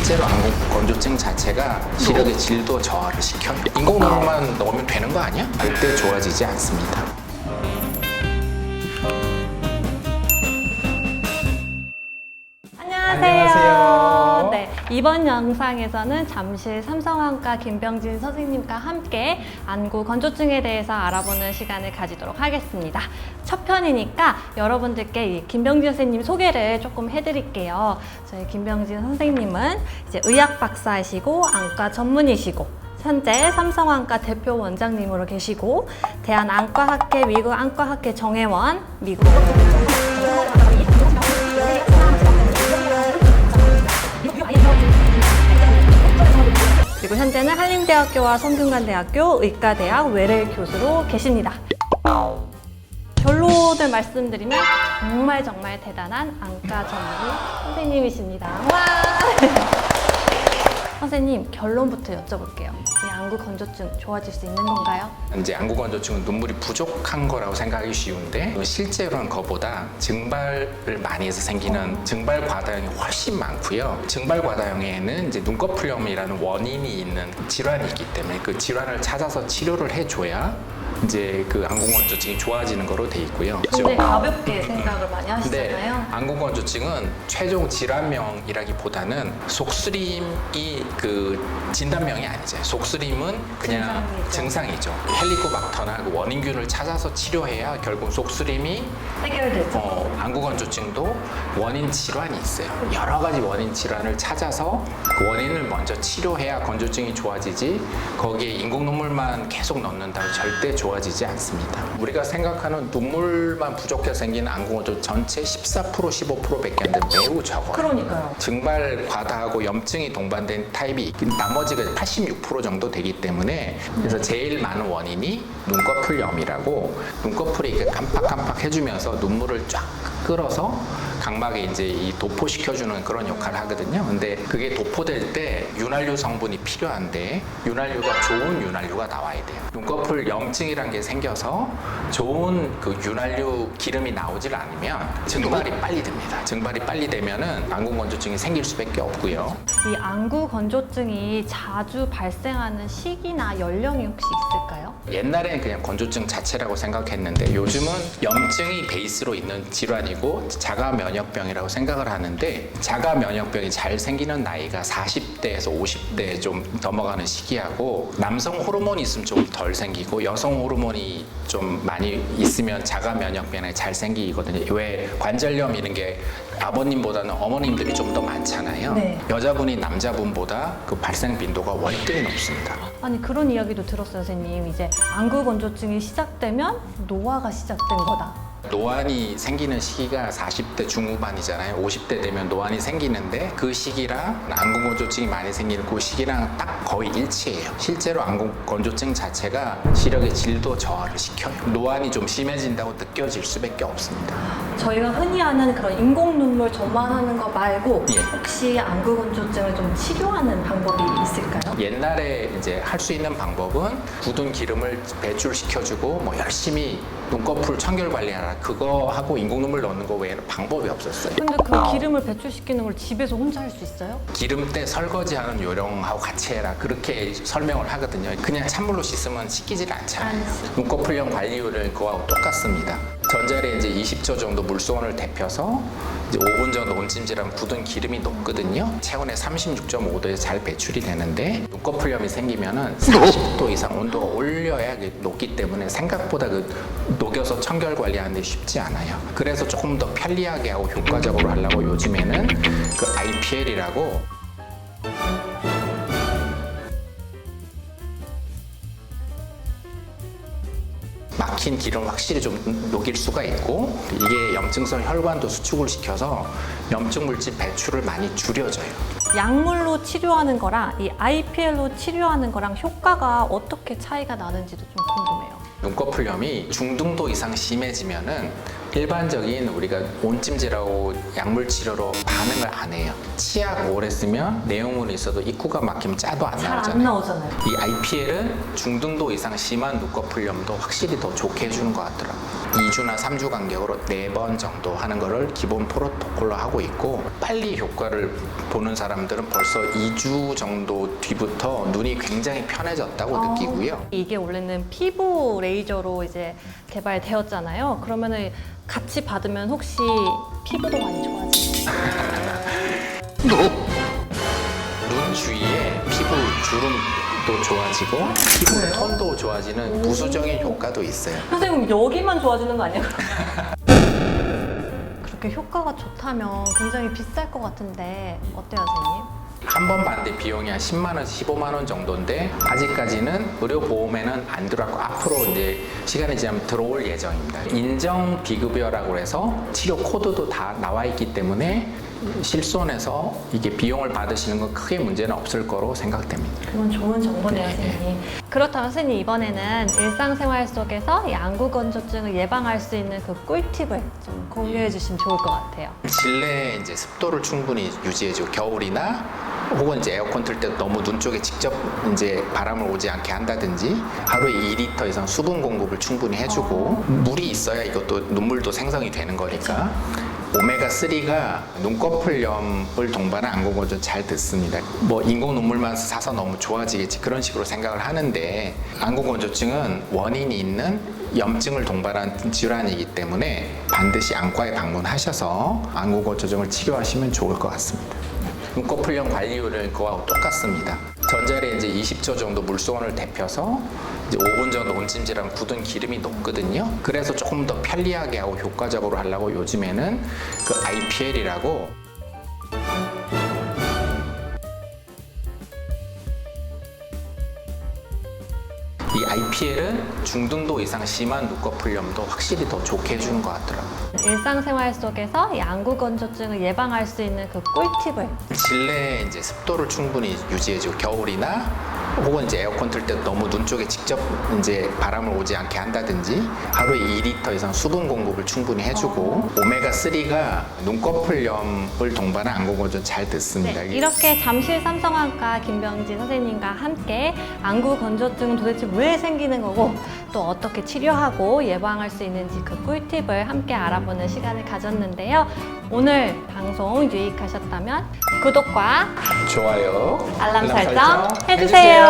실제로 안구 건조증 자체가 시력의 질도 저하를 시켜요. 인공눈물만 넣으면 되는 거 아니야? 절대 좋아지지 않습니다. 안녕하세요. 네, 이번 영상에서는 잠실 삼성안과 김병진 선생님과 함께 안구 건조증에 대해서 알아보는 시간을 가지도록 하겠습니다. 첫 편이니까 여러분들께 이 김병진 선생님 소개를 조금 해드릴게요. 저희 김병진 선생님은 이제 의학 박사이시고 안과 전문의시고 현재 삼성안과 대표 원장님으로 계시고 대한안과학회 미국 안과학회 정회원 미국 그리고 현재는 한림대학교와 성균관대학교 의과대학 외래 교수로 계십니다. 결론을 말씀드리면 정말 대단한 안과 전문의 선생님이십니다. 와! 선생님, 결론부터 여쭤볼게요. 이 안구 건조증 좋아질 수 있는 건가요? 이제 안구 건조증은 눈물이 부족한 거라고 생각하기 쉬운데 실제로는 그거보다 증발을 많이 해서 생기는 증발 과다형이 훨씬 많고요. 증발 과다형에는 이제 눈꺼풀염이라는 원인이 있는 질환이 있기 때문에 그 질환을 찾아서 치료를 해줘야 이제 그 안구 건조증이 좋아지는 거로 돼 있고요. 굉장히 가볍게 생각을 많이 하시잖아요. 네, 안구 건조증은 최종 질환명이라기보다는 속쓰림이 그 진단명이 아니죠. 속쓰림은 그냥 증상이죠. 헬리코박터나 그 원인균을 찾아서 치료해야 결국 속쓰림이 해결되죠. 안구 건조증도 원인 질환이 있어요. 여러 가지 원인 질환을 찾아서 그 원인을 먼저 치료해야 건조증이 좋아지지 거기에 인공 눈물만 계속 넣는다고 절대 좋아지지 않습니다. 우리가 생각하는 눈물만 부족해서 생기는 안구 건조증 전체 14% 15%밖에 안 되는 매우 적어요. 그러니까요. 증발 과다하고 염증이 동반된 타입이 있긴 나머지가 86% 정도 되기 때문에 그래서 제일 많은 원인이 눈꺼풀염이라고 눈꺼풀이 이렇게 깜빡깜빡 해주면서 눈물을 쫙 끌어서 각막에 이제 이 도포시켜주는 그런 역할을 하거든요. 근데 그게 도포될 때 윤활유 성분이 필요한데 윤활유가 좋은 윤활유가 나와야 돼요. 눈꺼풀 염증이란 게 생겨서 좋은 그 윤활유 기름이 나오질 않으면 증발이 빨리 됩니다. 증발이 빨리 되면은 안구 건조증이 생길 수밖에 없고요. 이 안구 건조증이 자주 발생하는 시기나 연령이 혹시 있을까요? 옛날에는 그냥 건조증 자체라고 생각했는데 요즘은 염증이 베이스로 있는 질환이고 자가 면역병이라고 생각을 하는데 자가 면역병이 잘 생기는 나이가 40대에서 50대에 좀 넘어가는 시기하고 남성 호르몬이 있으면 좀 덜 생기고 여성 호르몬이 좀 많이 있으면 자가 면역병이 잘 생기거든요. 왜 관절염 이런 게 아버님보다는 어머님들이 좀 더 많잖아요. 네. 여자분이 남자분보다 그 발생 빈도가 월등히 높습니다. 아니 그런 이야기도 들었어요, 선생님. 이제 안구 건조증이 시작되면 노화가 시작된 거다. 노안이 생기는 시기가 40대 중후반이잖아요. 50대 되면 노안이 생기는데 그 시기랑 안구 건조증이 많이 생기는 그 시기랑 딱 거의 일치해요. 실제로 안구 건조증 자체가 시력의 질도 저하를 시켜요. 노안이 좀 심해진다고 느껴질 수밖에 없습니다. 저희가 흔히 아는 그런 인공 눈물 전만하는 거 말고 예. 혹시 안구 건조증을 좀 치료하는 방법이 있을까요? 옛날에 이제 할 수 있는 방법은 굳은 기름을 배출시켜주고 뭐 열심히 눈꺼풀 청결 관리하라 그거 하고 인공 눈물 넣는 거 외에는 방법이 없었어요. 근데 그 기름을 배출시키는 걸 집에서 혼자 할 수 있어요? 기름때 설거지하는 요령하고 같이 해라 그렇게 설명을 하거든요. 그냥 찬물로 씻으면 씻기질 않잖아요. 눈꺼풀염 관리율은 그거하고 똑같습니다. 전자레인지 이제 20초 정도 물소원을 데펴서 이제 5분 정도 온찜질하면 굳은 기름이 녹거든요. 체온에 36.5도에 잘 배출이 되는데 눈꺼풀염이 생기면은 40도 이상 온도가 올려야 녹기 때문에 생각보다 그 녹여서 청결 관리하는 데 쉽지 않아요. 그래서 조금 더 편리하게 하고 효과적으로 하려고 요즘에는 그 IPL이라고 막힌 기름을 확실히 좀 녹일 수가 있고 이게 염증성 혈관도 수축을 시켜서 염증 물질 배출을 많이 줄여줘요. 약물로 치료하는 거랑 이 IPL로 치료하는 거랑 효과가 어떻게 차이가 나는지도 좀 궁금해요. 눈꺼풀염이 중등도 이상 심해지면은 일반적인 우리가 온찜질하고 약물 치료로 반응을 안 해요. 치약 오래 쓰면 내용물이 있어도 입구가 막히면 짜도 안 잘 안 나오잖아요. 나오잖아요. 이 IPL은 중등도 이상 심한 눈꺼풀염도 확실히 더 좋게 해주는 것 같더라고요. 2주나 3주 간격으로 4번 정도 하는 거를 기본 프로토콜로 하고 있고, 빨리 효과를 보는 사람들은 벌써 2주 정도 뒤부터 눈이 굉장히 편해졌다고 느끼고요. 이게 원래는 피부 레이저로 이제 개발되었잖아요. 그러면은 같이 받으면 혹시 피부도 많이 좋아지나요? 눈 주위에 피부 주름도 좋아지고 피부 톤도 좋아지는 부수적인 효과도 있어요. 선생님 여기만 좋아지는 거 아니에요? 그렇게 효과가 좋다면 굉장히 비쌀 것 같은데 어때요, 선생님? 한 번 받는데 비용이 한 10만 원에서 15만 원 정도인데 아직까지는 의료보험에는 안 들어왔고 앞으로 이제 시간이 지나면 들어올 예정입니다. 인정 비급여라고 해서 치료 코드도 다 나와 있기 때문에 실손해서 이게 비용을 받으시는 건 크게 문제는 없을 거로 생각됩니다. 그건 좋은 정보네요, 선생님. 그렇다면 선생님 이번에는 일상생활 속에서 양구건조증을 예방할 수 있는 그 꿀팁을 좀 공유해 주시면 좋을 것 같아요. 실내 이제 습도를 충분히 유지해주고 겨울이나 혹은 이제 에어컨 틀 때 너무 눈 쪽에 직접 이제 바람을 오지 않게 한다든지 하루에 2리터 이상 수분 공급을 충분히 해주고 물이 있어야 이것도 눈물도 생성이 되는 거니까 오메가3가 눈꺼풀염을 동반한 안구건조 잘 듣습니다. 뭐 인공 눈물만 사서 너무 좋아지겠지 그런 식으로 생각을 하는데 안구건조증은 원인이 있는 염증을 동반한 질환이기 때문에 반드시 안과에 방문하셔서 안구건조증을 치료하시면 좋을 것 같습니다. 눈꺼풀염 관리율은 그거하고 똑같습니다. 전자레인지 20초 정도 물소원을 데펴서 이제 5분 정도 온찜질하면 굳은 기름이 녹거든요. 그래서 조금 더 편리하게 하고 효과적으로 하려고 요즘에는 그 IPL이라고 이 IPL은 중등도 이상 심한 눈꺼풀염도 확실히 더 좋게 해주는 것 같더라고요. 일상생활 속에서 양구건조증을 예방할 수 있는 그 꿀팁을 실내 이제 습도를 충분히 유지해주고 겨울이나 혹은 이제 에어컨 틀 때 너무 눈 쪽에 직접 이제 바람을 오지 않게 한다든지 하루에 2리터 이상 수분 공급을 충분히 해주고 오메가3가 눈꺼풀염을 동반한 안구건조 잘 듣습니다. 네, 이렇게 잠실 삼성안과 김병진 선생님과 함께 안구건조증은 도대체 왜 생기는 거고 또 어떻게 치료하고 예방할 수 있는지 그 꿀팁을 함께 알아보는 시간을 가졌는데요. 오늘 방송 유익하셨다면 구독과 좋아요, 알람 설정 해주세요.